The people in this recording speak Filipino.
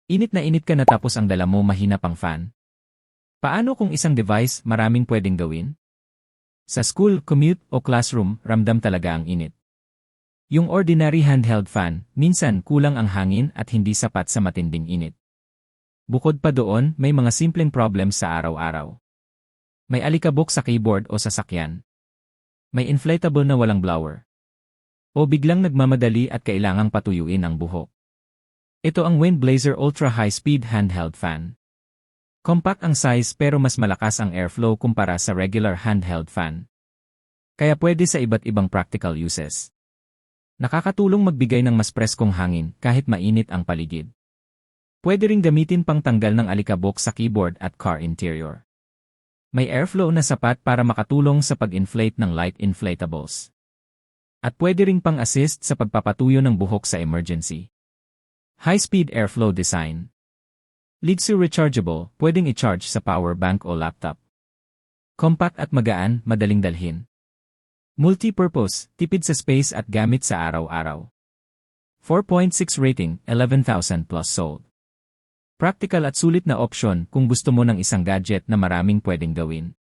Init na init ka na tapos ang dala mo mahina pang fan. Paano kung isang device maraming pwedeng gawin? Sa school, commute o classroom, ramdam talaga ang init. Yung ordinary handheld fan, minsan kulang ang hangin at hindi sapat sa matinding init. Bukod pa doon, may mga simpleng problems sa araw-araw. May alikabok sa keyboard o sasakyan. May inflatable na walang blower. O biglang nagmamadali at kailangang patuyuin ang buhok. Ito ang Windblazer Ultra High Speed Handheld Fan. Compact ang size pero mas malakas ang airflow kumpara sa regular handheld fan. Kaya pwede sa iba't ibang practical uses. Nakakatulong magbigay ng mas preskong hangin kahit mainit ang paligid. Pwede ring gamitin pang tanggal ng alikabok sa keyboard at car interior. May airflow na sapat para makatulong sa pag-inflate ng light inflatables. At pwede ring pang-assist sa pagpapatuyo ng buhok sa emergency. High-speed airflow design. Litsu rechargeable, pwedeng i-charge sa power bank o laptop. Compact at magaan, madaling dalhin. Multi-purpose, tipid sa space at gamit sa araw-araw. 4.6 rating, 11,000 plus sold. Practical at sulit na option kung gusto mo ng isang gadget na maraming pwedeng gawin.